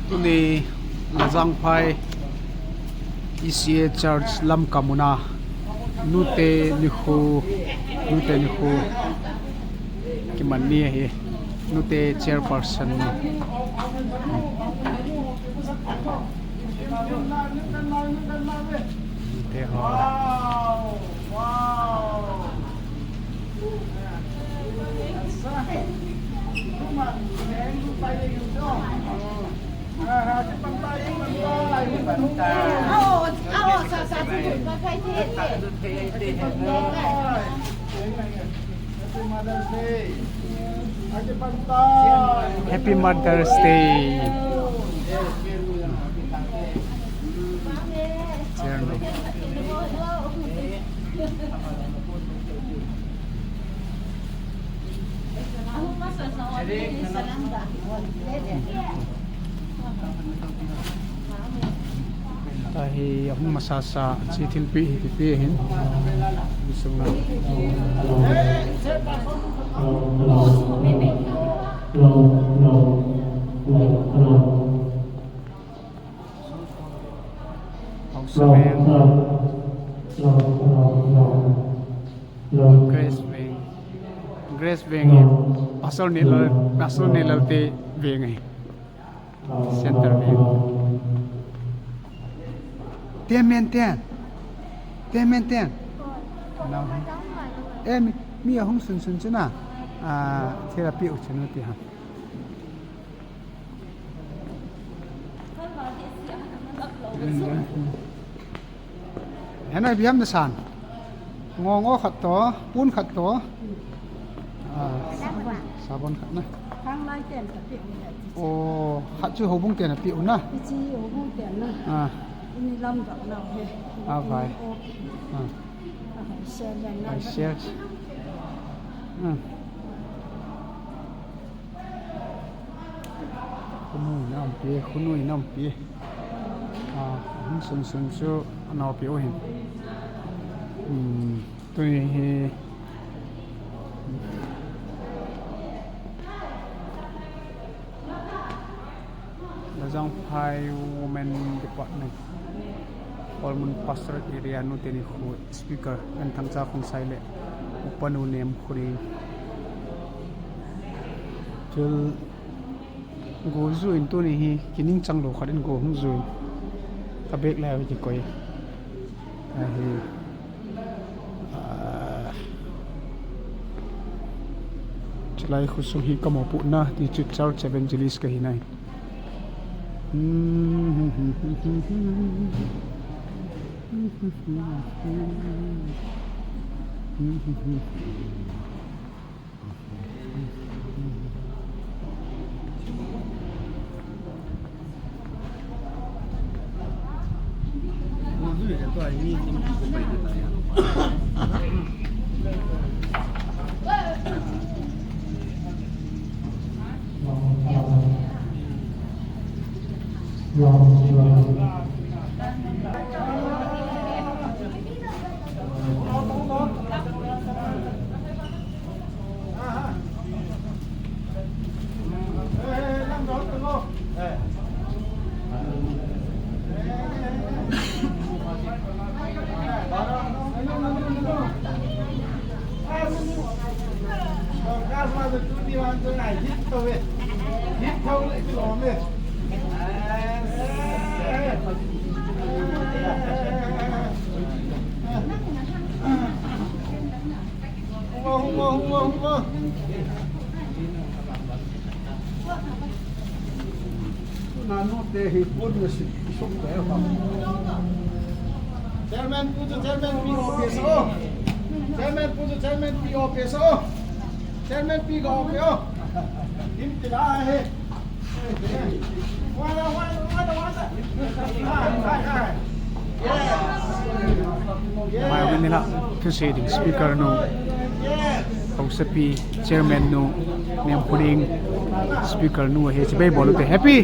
Tuni Lazang Phai ECA Church Lam Kamuna Nute Nihu Kimani he Nute chairperson Nute ho Happy Mother's Day. Tahi ako masasa si tilpi hin gusto na Grace Beng pasal nilal te Beng center Beng Tian mi hong sun chuna therapy uchunu ti ha Hanoi biam na san ngongo khat to pun khat to sabon khat na khang lai tiền tập tiệm này o khat chu hobung ten pi una chi ở vùng tiền nữa ini lam gạo nào thế phải xe này nó phải xe khu nuôi năm pie sun su nào pie ohin tôi Lazang Phai Women Department Olmun Pastorate Area no teni khu speaker kan thangcha khung saile upanu nem khuri tul go zu in to ni hi kining changlo kharin go hung zu ka bek la wi koi a hi chlai khu su hi kamo pu na ti chu church evangelist ka hi nai Chairman pujo chairman PO chairman pujo chairman PO chairman PO tim tila hai wala mai when nila proceeding speaker no Pausapi chairman no nem puring speaker no he chibai bolu te happy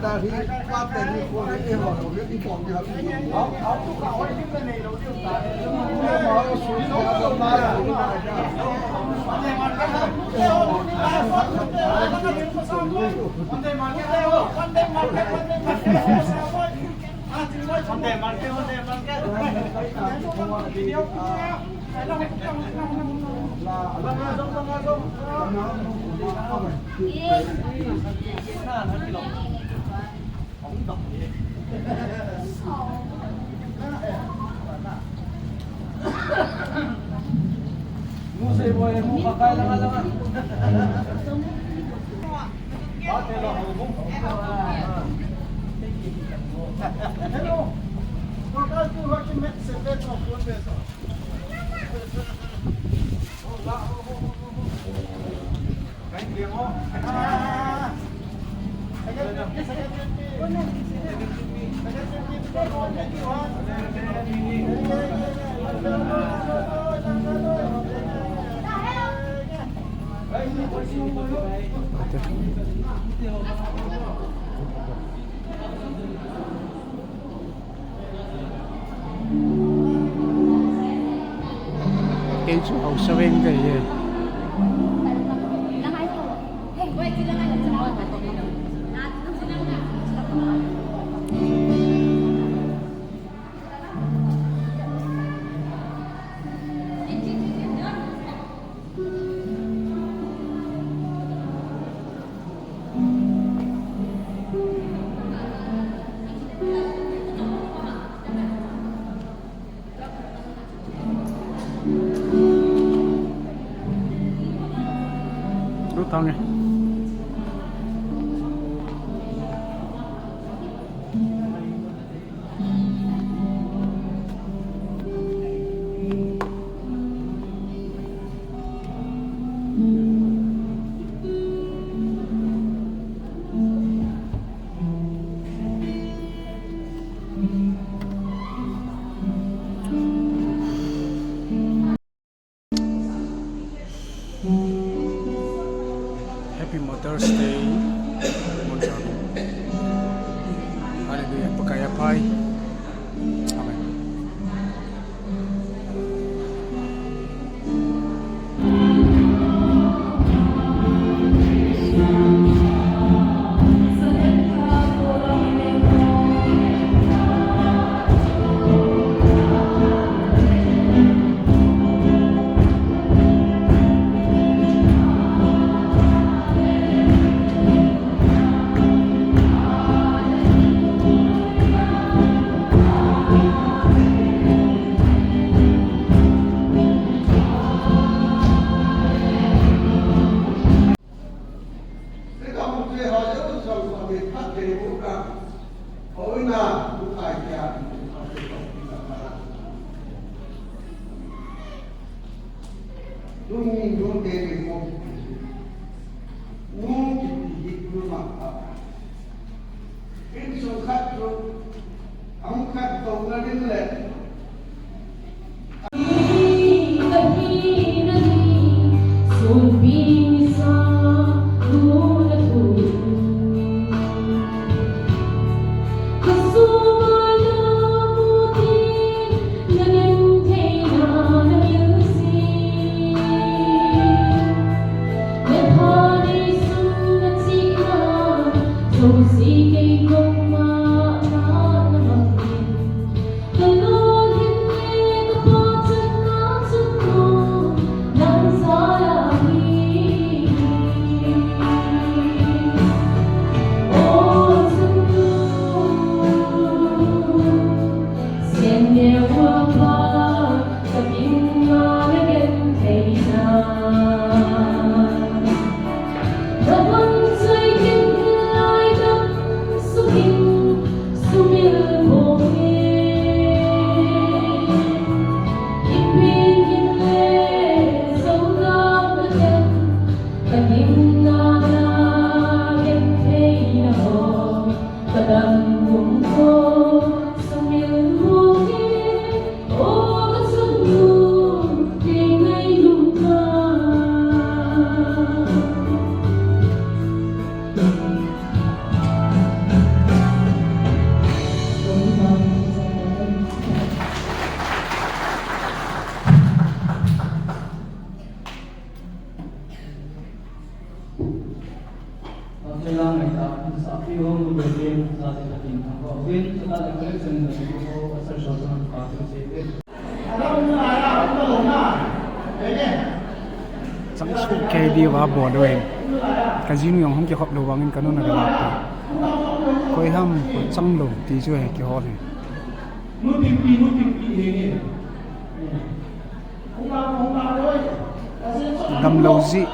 Dari paten ni ko ni ho lo ni ko ni ha. Au tu ka oi ni ne lo ni ta. Ma o su ni ha ma ya ni ma ja. Ate mar ka na. Ate mar ka le ho. Ate mar ka. Ate mar ka. Video ko. Musay mo ay mo kakailangan. Hello. Total 200 meters se fait en progresso. Cái chỗ hậu sao em cái gì Rutang ya. Happy Mother's Day. Hallelujah. Pagkayapay. Amen. Hãy subscribe cho kênh Ghiền Mì Gõ để không bỏ lỡ những video hấp dẫn. lang ay sa pihong bergen sa ating tangko. Win sa talang election na ito sa sosong patung sipit. Chẳng số cây đi vào bỏ đuôi cái gì nhung không chịu học đầu bằng cái nó là cái lạp coi ham chẳng đầu tí chưa hay cái họ này đâm lâu gì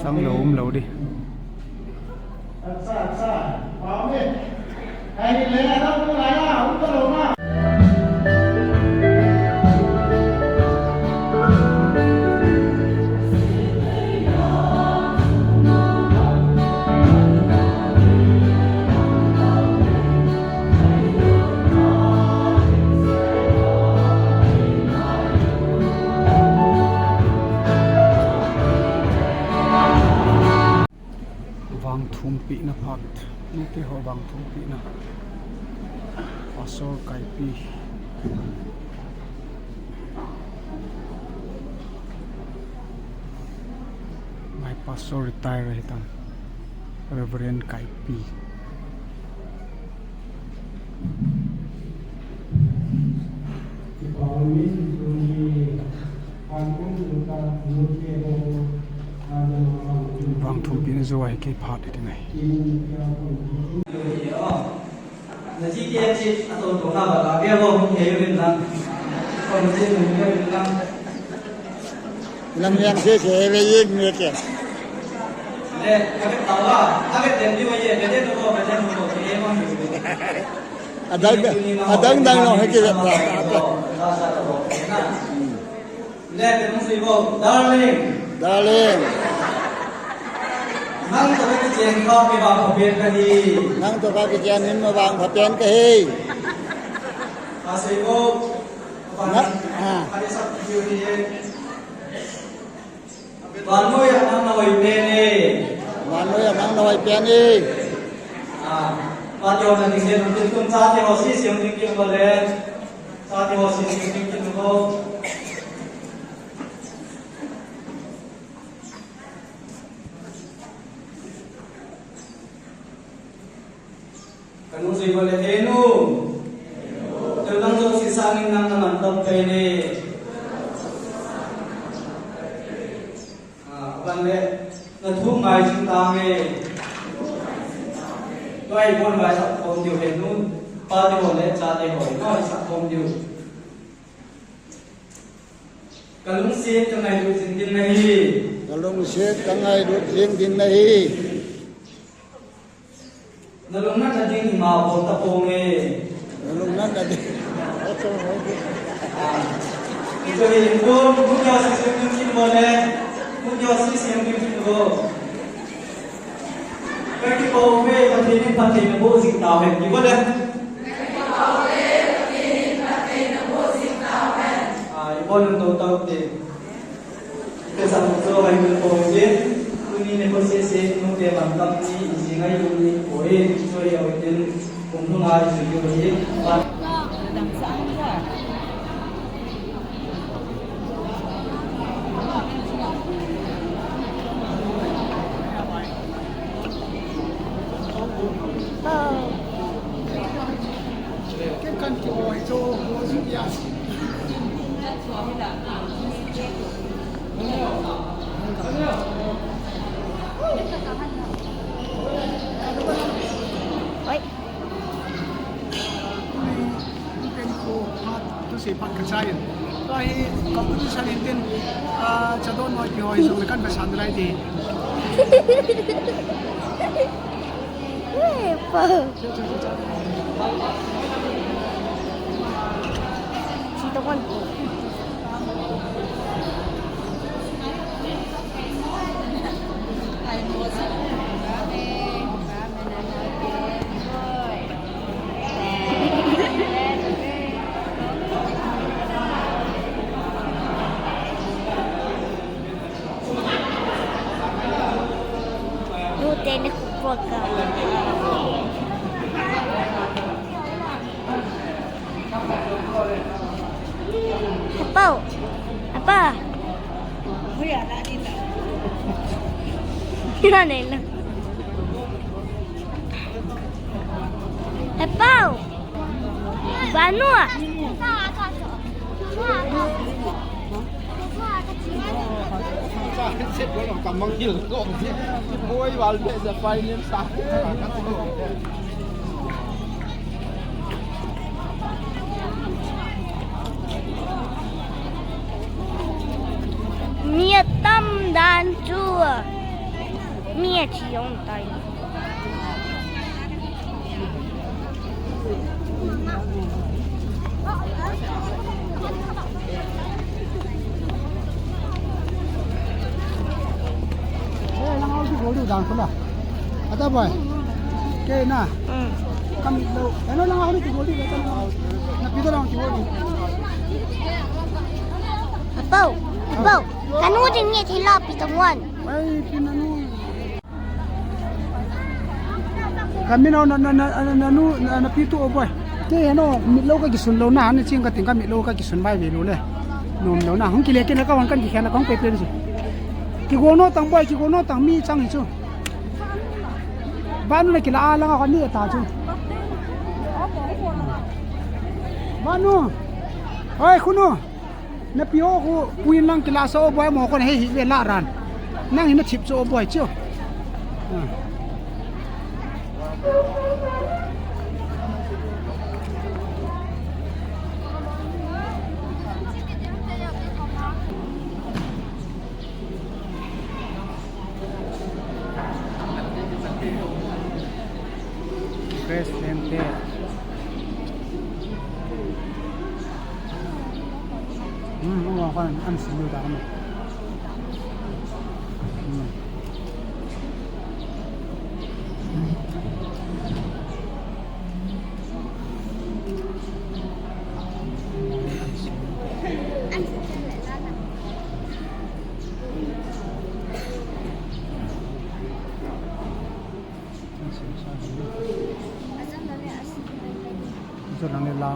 xong lẩu đi vang thum pi na phat ni te ho vang thum pi na pasor kai pi my pastor retire hitan Reverend kai pi vang thum pi na zo ai ke phat de ngai na chi tian chi ato to na ba la bia bo he yin lang kon chi mu ke yin lang làm em thế thế về yên người kìa le ka ke ta la ta ke tem di wa ye ke de no bo ba de no bo ke ma ni đang nói cái việc là le ke mu si bo darling năng tổ cái chuyện không bị vào học viện cái gì năng tổ cái chuyện nên mà vào học viện cái gì à sĩ cô nát đi sắp chiều đi toàn nuôi năng nồi bên đi mà nuôi năng nồi bên đi toàn nhiều là những chuyện chúng tôi cha thì họ sẽ sử dụng những cái lên cha thì họ sẽ sử dụng những cái cô Kanung boleh enu, terang jauh sisa angin nang mantap kene. Ban le, nathum mai chúng ta nghe. Tôi muốn bài sắp phong điều hiện nun, ba điều hồi lệ cha điều hồi nói sắp phong điều. Kanung xin trong ngày đuổi xin tin này. Kalung siết cả ngày đốt riêng tin này. nalungnan na din imabot tapong Nalungnan na din. ito yung mudya sa siyang mo ne mudya sa siyang mo kaya po pati na po sing tawag di ba na ipo nung tawag din ito sa mga ay mo po din kuni ne po siya nung te mantap ni isingay yung ni po so yaw din kung nung ay yung Cái con chùa cho bố giúp ya. Ôi, Mungkin ko tu si Pat Kacayan. Dahil competition din chadon mo kihoy so kan basandray di. 예뻐. 지동원. Tiene poca. Apa? Gimana ini? Apa? Banu? Xếp nó làm cầm bằng nhiều gọn chứ. Mỗi vào để giờ phai lên sáng. Mia tâm đàn chua. Mia chỉ用tay. Đi đàn không à? Ada boy. Kaya na. Kami daw. Ano lang ako dito goli ka na. Napito lang ako goli. Apo, kanu din niya sila pitawan. Ay, pinano. Kami na napito o boy. Kaya ano, mitlaw ka gisunlaw na. Ano siyang kating ka mitlaw ka gisun bay velo le. Nom daw na. Hong kilekin na kawan kan gikan na kong pepe si. Kigono tang boy, kigono tang mi chang hicho. Banu na kila lang ako ni ta chu. Banu. Oi kuno. Na pio ko puin lang kila sa boy mo ko he hi la ran. Nang hina chip so boy chu. Presidente. Oo, kan ano sino ta kamo. Ito lang nila.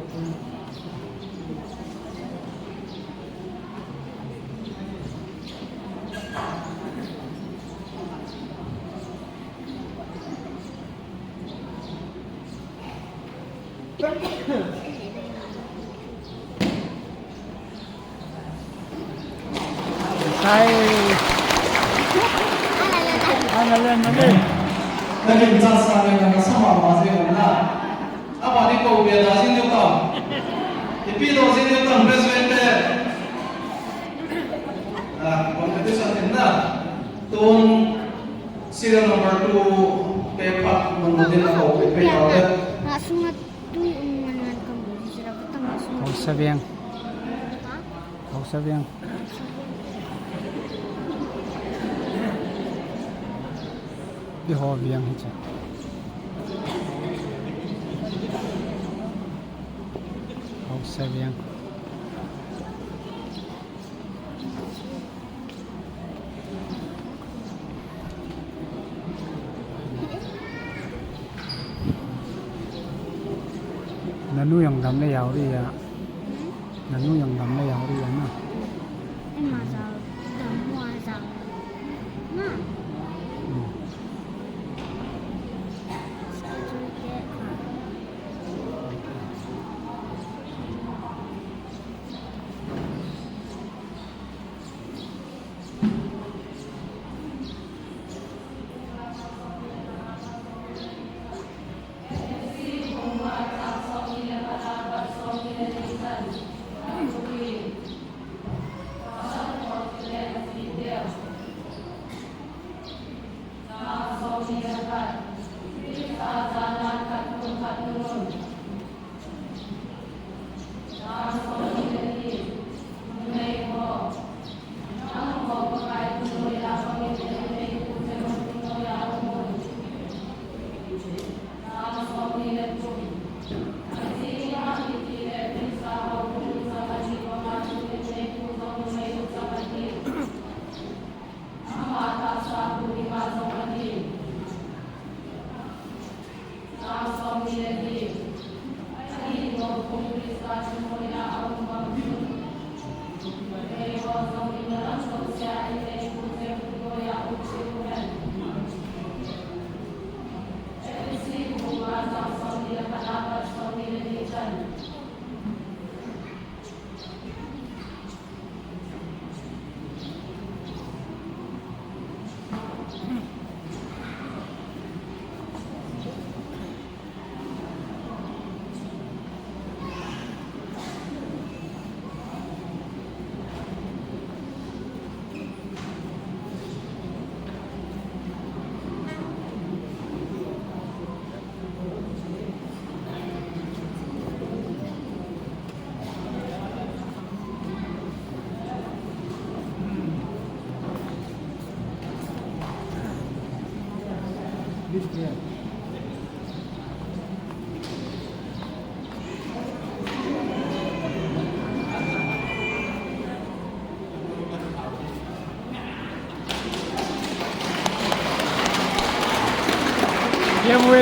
Sai ana lên nó đi Cái kiểm tra sang này là sao mà gì cũng là à bạn đi cầu về là xin yêu cầu thì bây giờ xin yêu cầu president competition in na tuôn serial number 2 paper menudin ako paper Langsung tuh umuman kamu sudah petang langsung. hậu sa viang hậu sa viang đi ho viang hết chứ hậu sa viang nanu yang dam le yaw ri ya nanu yang dam le yaw ri ya na Em mà sao đầm hoa sao? Nè.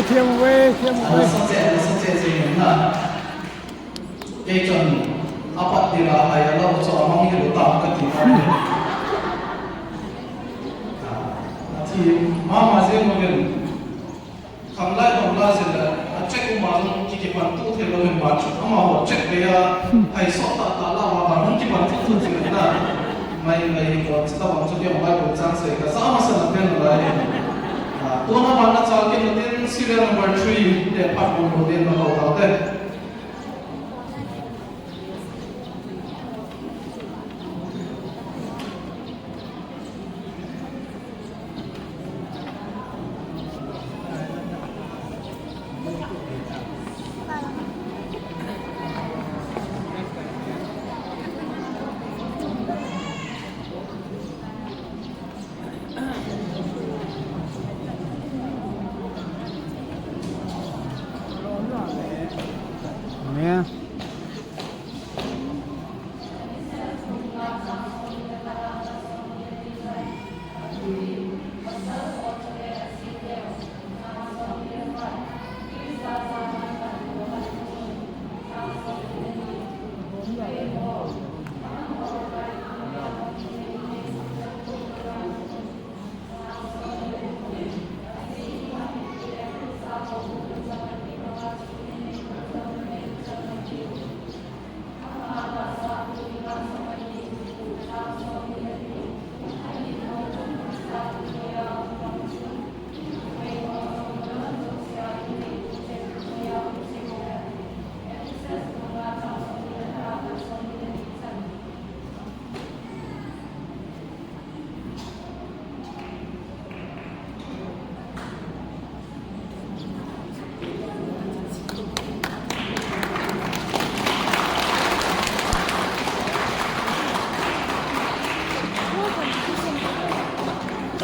Thiên Huê sắp xếp gì nữa cái chuẩn áp bắt đi là hay là cho mong cái đồ tạm cái gì thì mà riêng mình không lại là check mà cái bản tu thì là mình bản chút mà họ check về hay sót tạ là mà không cái bản tu thì là mày có sẽ tao cho cái mobile của trang sử cái sao mà sẽ làm thế này tôi nói bạn đã cho cái đầu tiên serial number 3 để phát ngôn đầu tiên là hậu thảo đây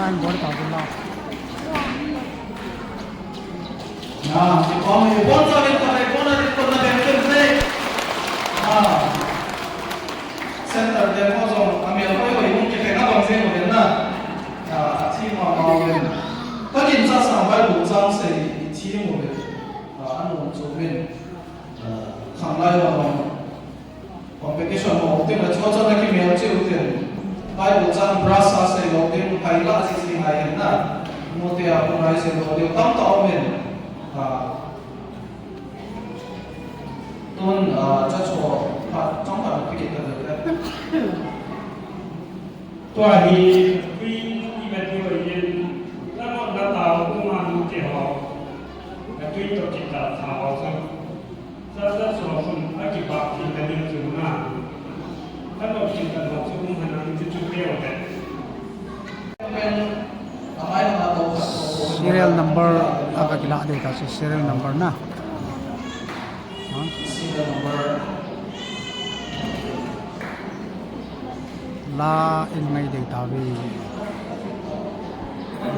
sign board tàu bên lo thì có mình bốn cho bên còn này bốn là còn là bên trên dây center để có dùng mình ở đây mình cái này nó bằng dây một đến là chỉ mà bên có nhìn ra sản phẩm đủ trang sẽ chỉ một bên anh muốn chụp bên khẳng lại là competition một tiếng là cho nó cái miếng chịu tiền bài đủ trang brasa sẽ đầu tiên phải là gì hay hiện na một tia cũng nói sẽ đầu tiên tâm tạo mình tuần cho trong phần cái gì đóตัวนี้คุยที่เป็นตัวเย็นแล้วก็ดาวดาวก็มาดูเจ้าแต่คุยตัวจิตตาสาวซึ่งจะสอนคุณอาชีพที่เป็นเรื่องจริงนะถ้าเราจิตตาสาวซึ่งมันนั่งจะช่วยเดียวกันเป็นอะไรนะตัว serial number agak gila deh kasih serial number nah serial number la in ngay dei tawi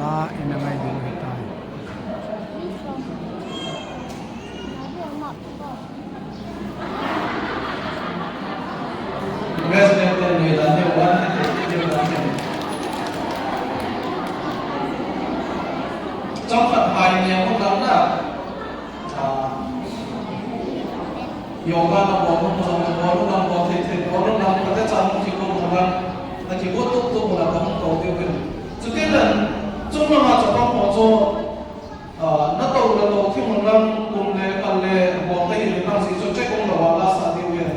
la in ngay dei tai resident dan wilayah dewan trong phần bài nhiều không lắm là yoga là bộ không giống như bộ lúc nào bộ thì bộ lúc nào có thể chọn một cái công việc là chỉ có tốt là không có điều kiện trước tiên là chúng là mà cho con họ cho nó đầu là đầu khi một năm cùng để cần để bộ cái gì làm gì cho chắc cũng là là sao điều kiện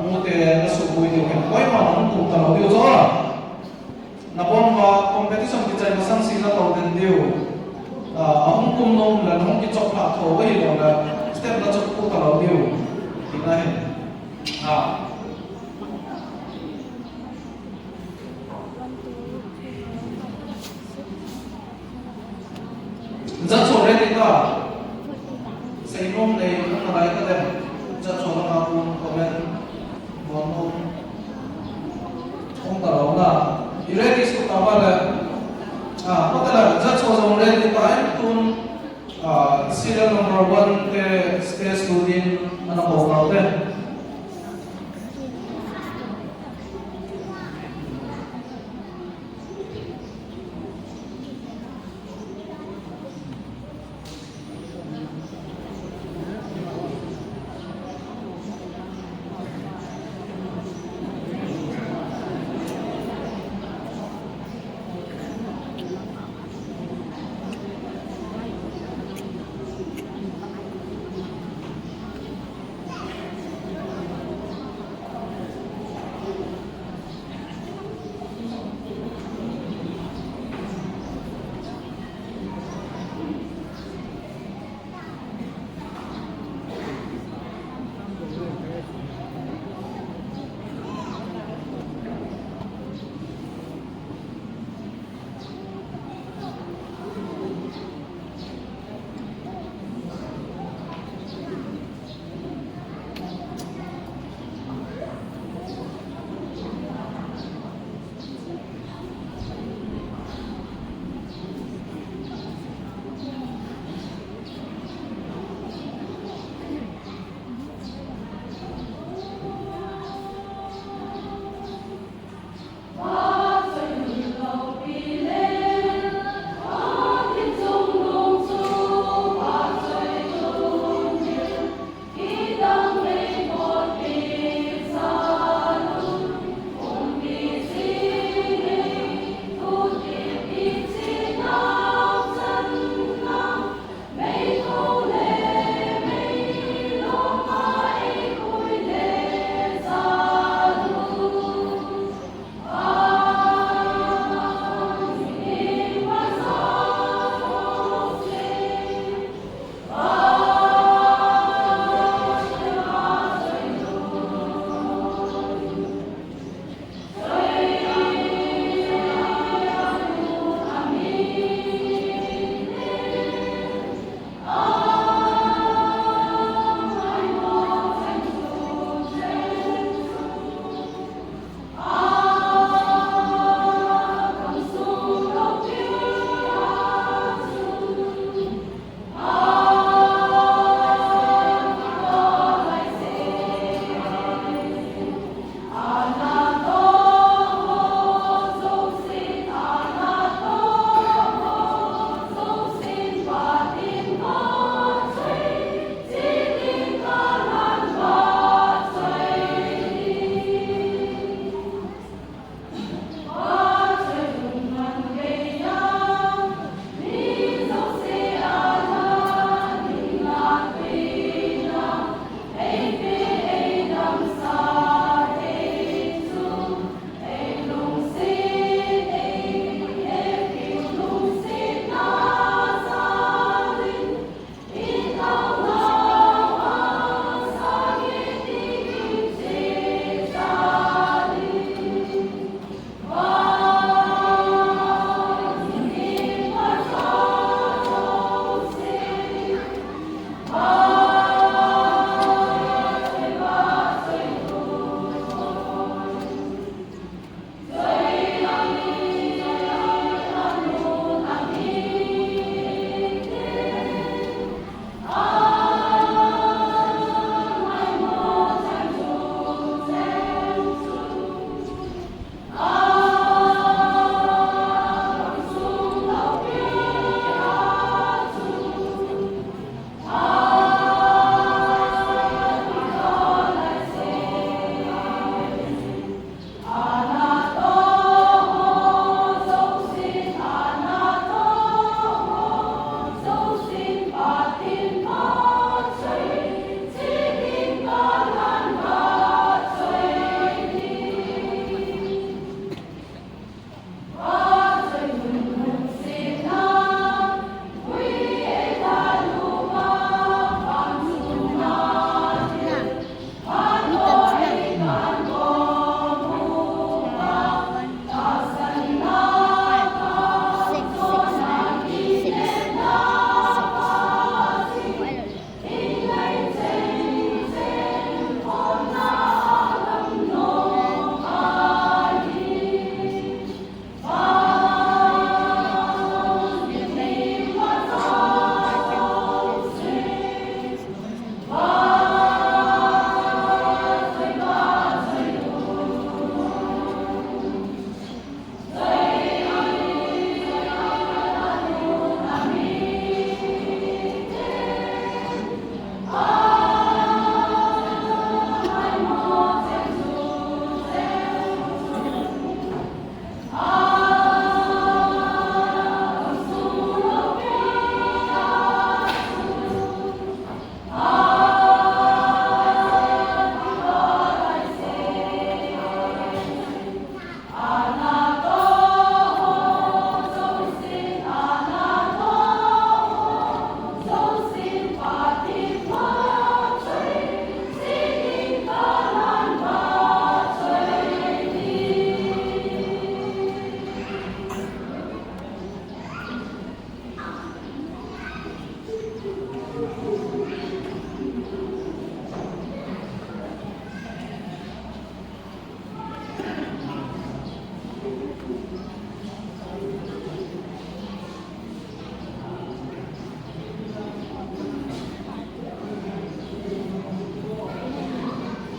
mua tiền nó sử dụng điều kiện quay mà nó cũng tao điều rõ là bọn và competition thì chạy mà sang xin là tao tiền điều ông cũng nông là ông cái chọc là thầu cái gì đó là step là chọc cũng tao điều thì này rất chỗ đấy thì ta xây nông này không là cái đấy rất chỗ là mà cũng có bên bọn nông không tao là ready số tao là có thể là rất chỗ giống đấy thì ta tuân serial number 1 ke stage student anak bawang teh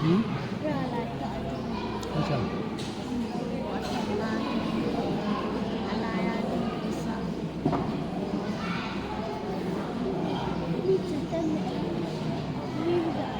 热了的。好像。一直在那晕的。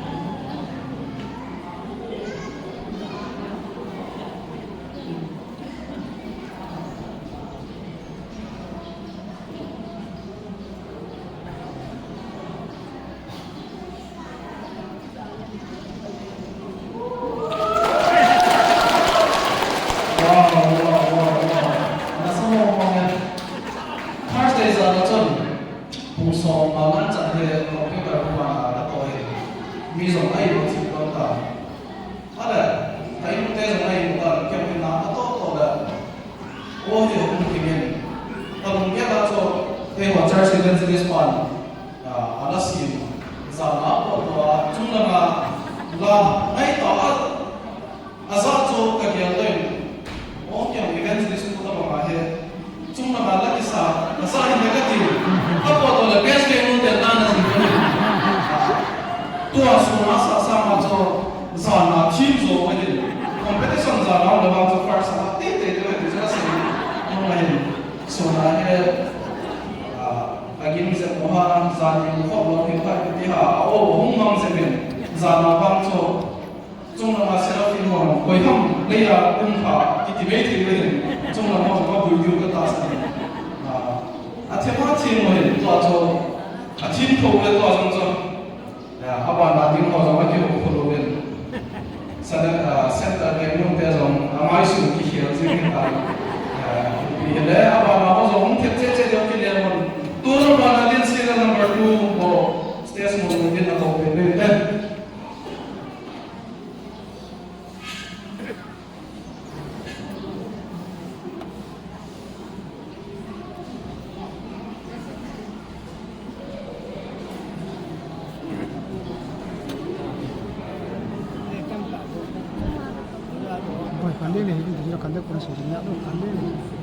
간대네 이거 진짜 간대 거는 소리냐 너 간대네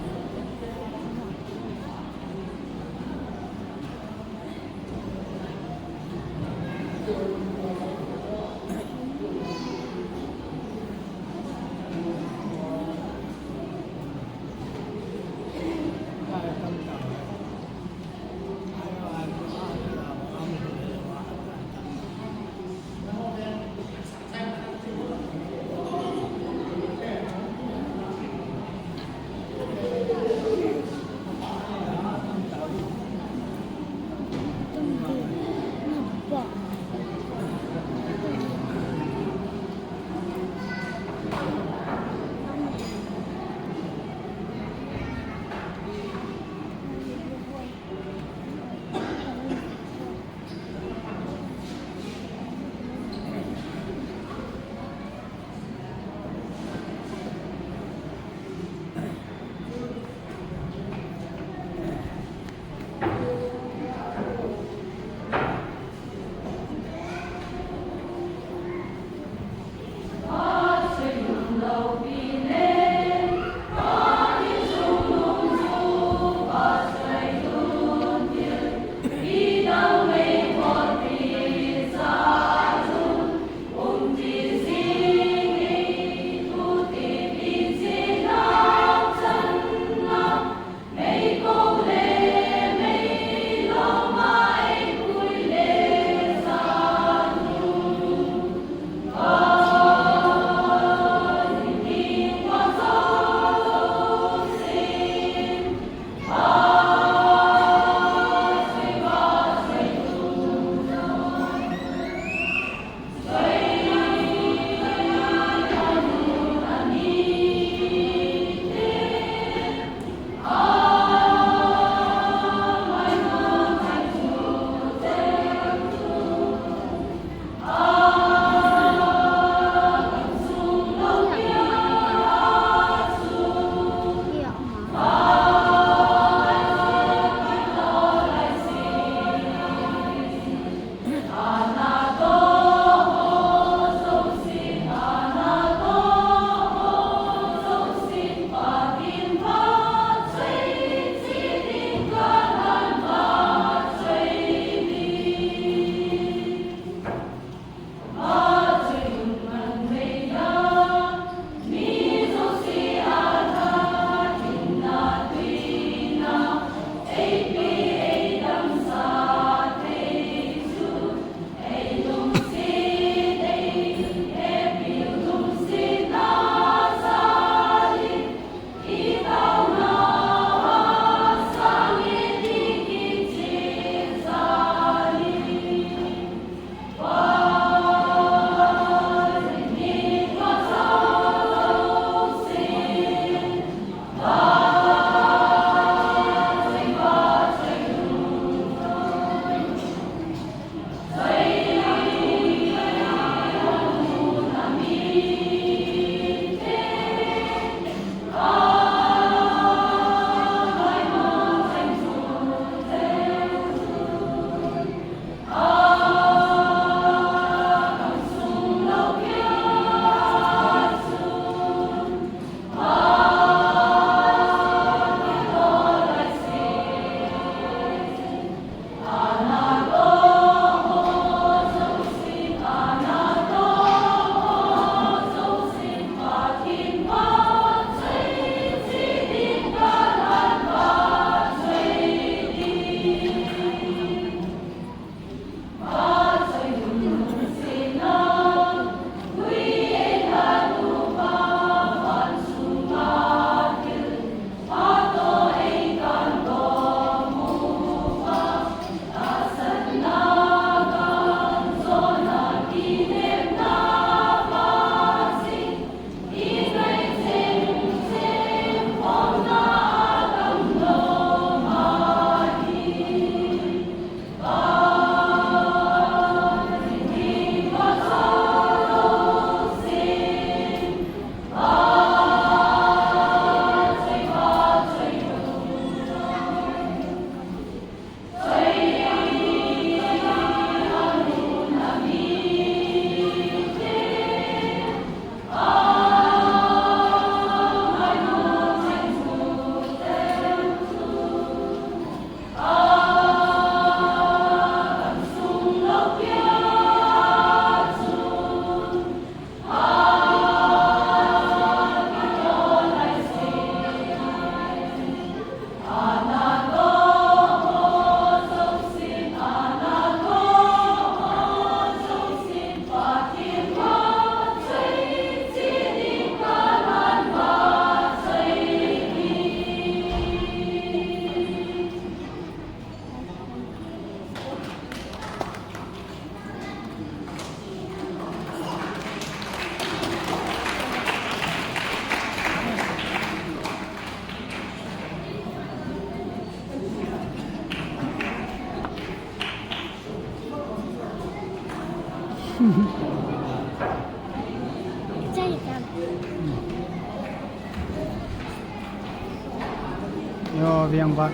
yo viang ba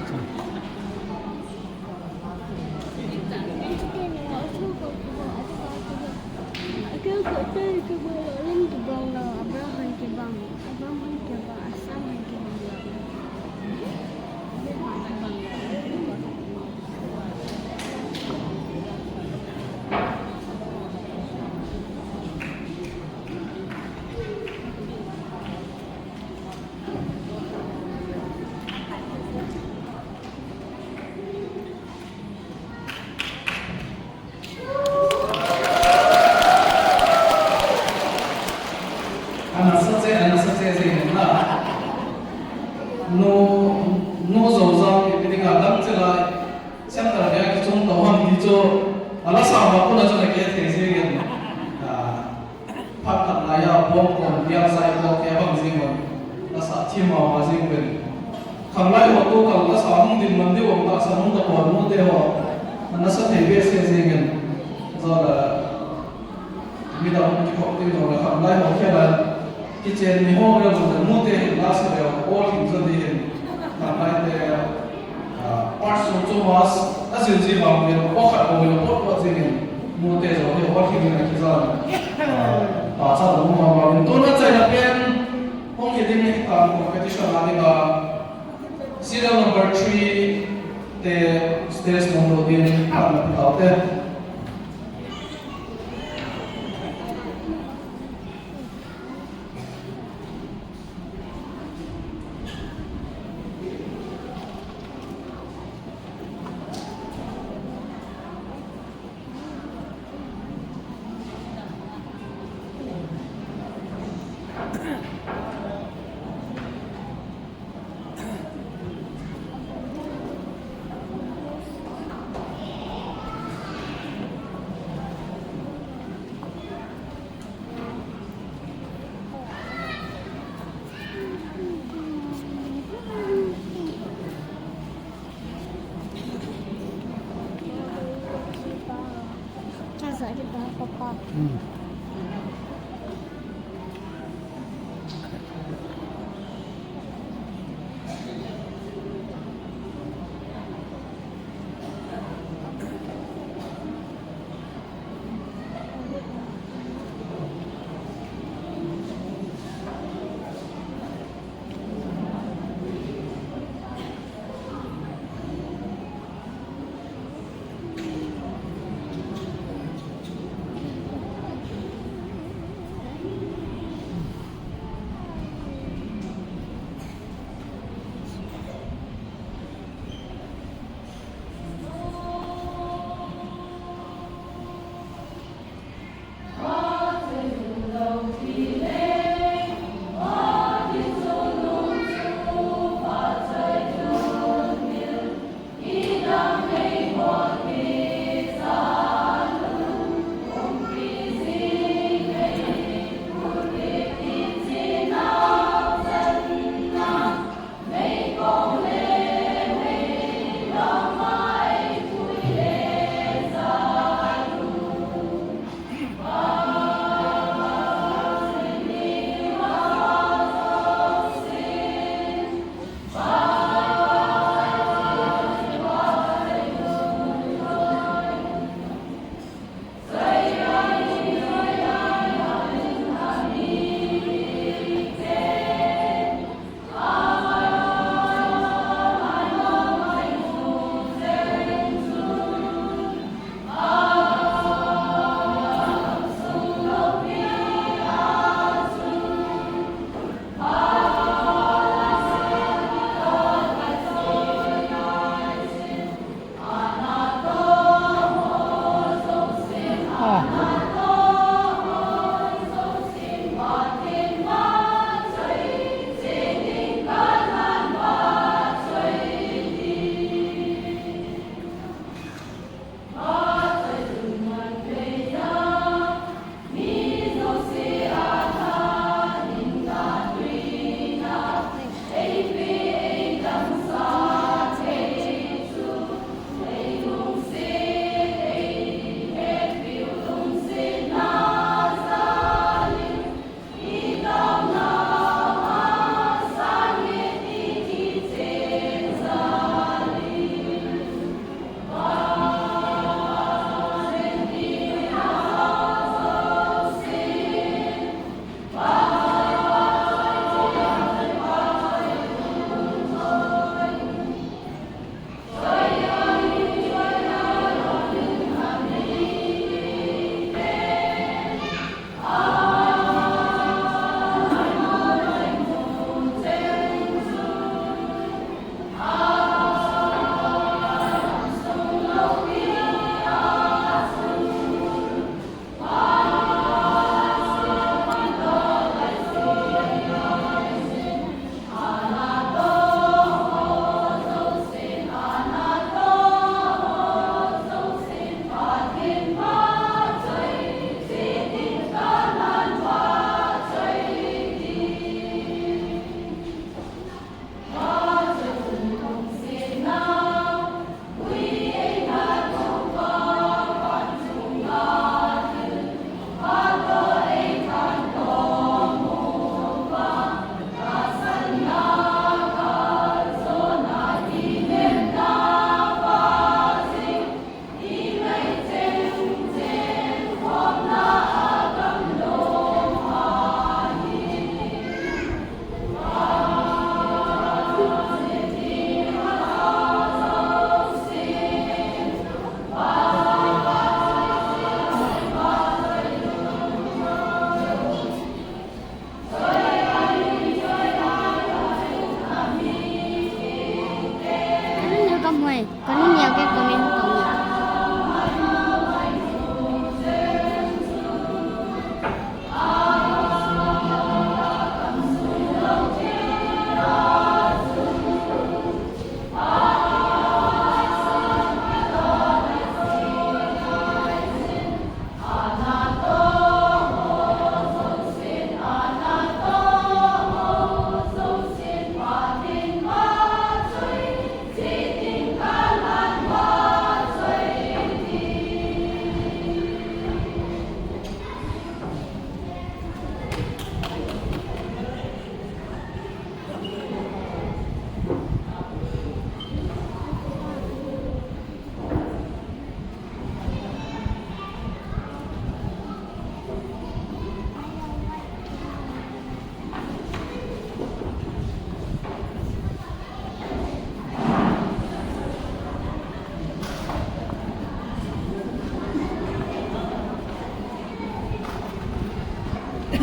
anak saja sih na no zozang ini nggak dapat celah siapa dia kecung tahu di jo ala sama pun aja lagi sih kan pakat naya bom kon dia saya bom kayak bang sih kan rasa cima masih kan kamlai waktu kalau sama di mandi waktu sama tak buat mau deh mana sah TV sih kan soalnya kita mungkin kok itu soalnya kamlai waktu ada kitchen ni home nya bukan mute last nya all things on the kampai te parts of Thomas asin si bang ni pokat bang ni pot sini mute so ni all things na kizan pasal rumah bang tu nak saya pen hong ini ni competition lagi ga serial number 3 te stage number din kan kita Papa. ต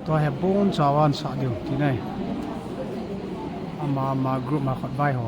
ัวแฮบูนจาวันสาดิวที่ไหนมากรุ๊ปมาขดใบหอ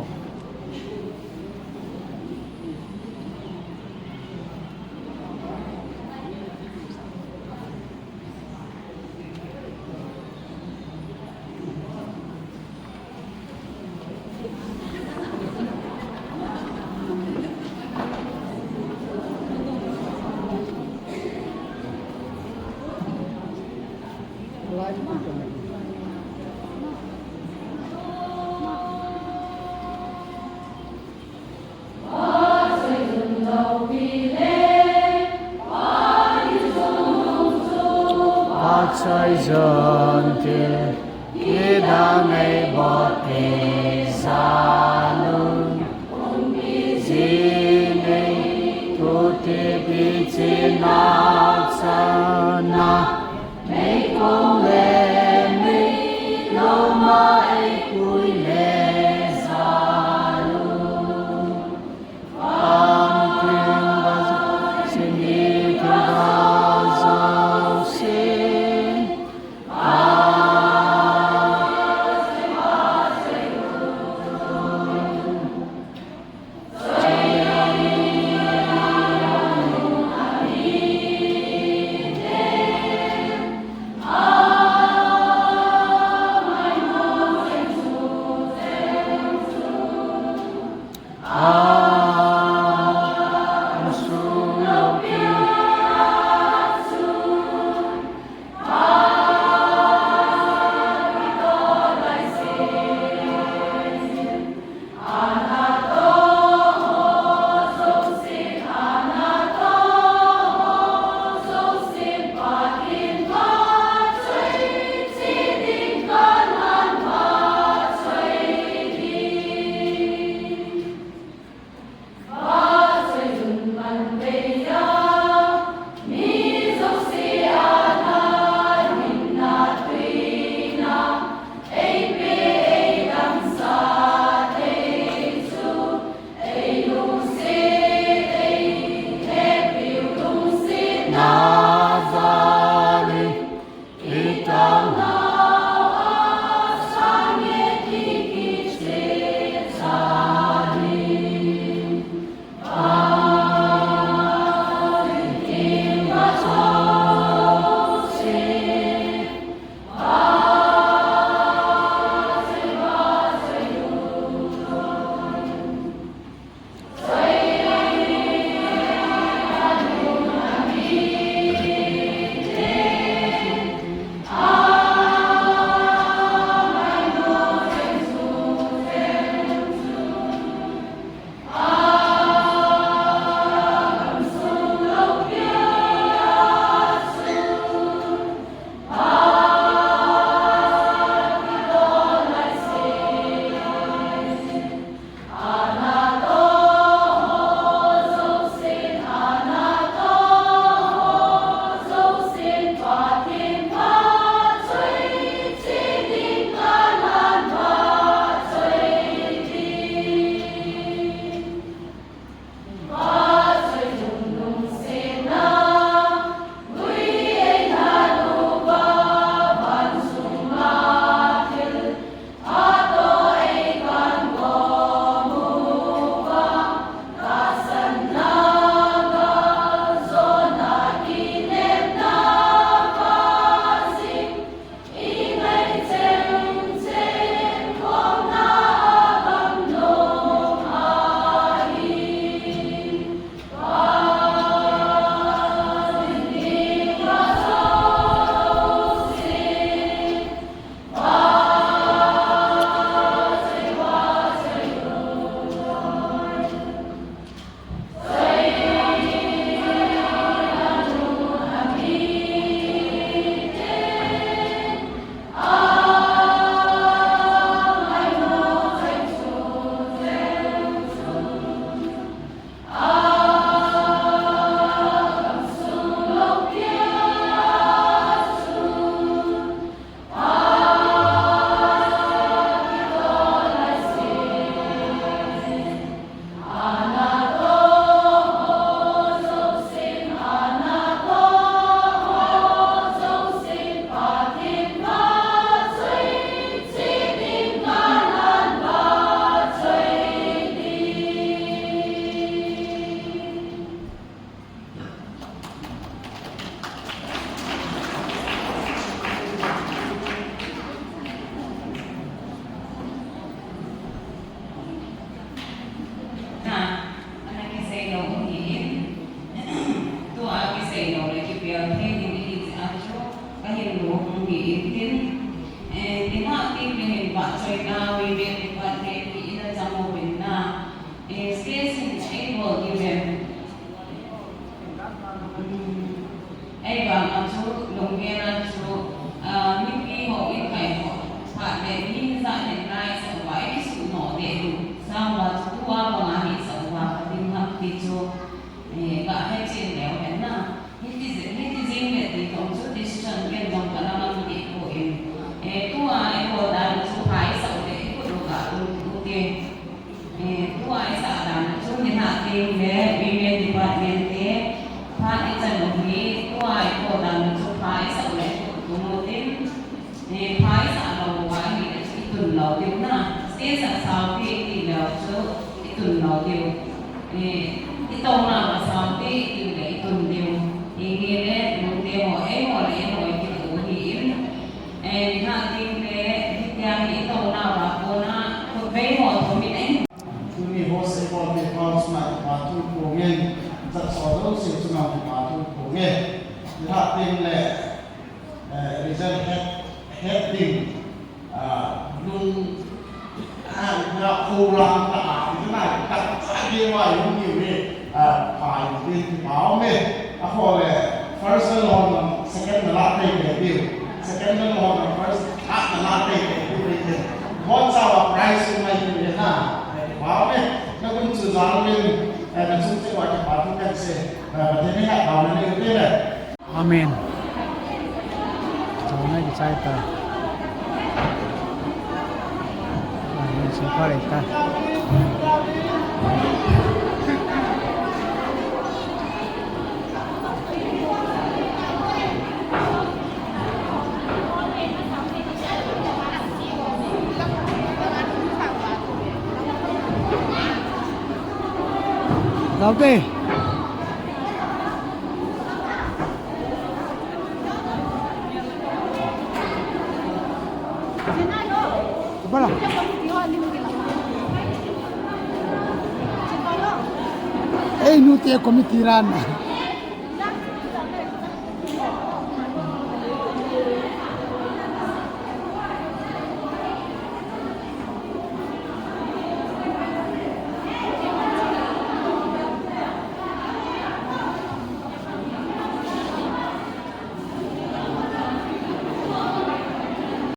Sai dân tiền kia đã ngày bỏ kề xa luôn gì này tu ti bi chi na sa na mấy con lệ mấy lâu mai cuối lệ xa luôn an thiên ba xin đi thiên ba giao xin right now we will department in the Jammu Binna. States able given. Bang achu longena chu nipi ho in kai ho pa de ni za ne nai sa wa ki su no de lu sa wa chu wa ba ni sa wa din ha ti chu ga he chin leo he na it is in the tong chu decision gen dong ka na ma ti ko in tu ai ko da chu pai sa de ko do ga lu te tu ai sa da chu ni ha ti le women department te pa ni chan lo ni ai ko dan chu phái sa le tu mo tin phái sa lo wa ni ti tun lo tiu na se sa sa pi ti lo chu ti tun lo tiu ti to na ma sa pi ti le tun tiu ni le mo te mo le ki tu ni ha ti le ti ya ni to na wa ko na ko be mo to mi nei tu ni ho se ko te ko sma ma tu ko ngen ta so do se tu na ma tu ko ngen ha tin le result heading lung na kurang tak itu nak tak dia wah ini ni pai tin mau me apa le first long second latih review second long first hak latih review hot sawa price mai ni na mau me nak pun sudah ni nak suci wajib patuh kan se jadi nak tahu ni tu le Amen. Jangan dicaita. Amen. Siapa itu? Tapi Bala. Eh, nu te komitiran.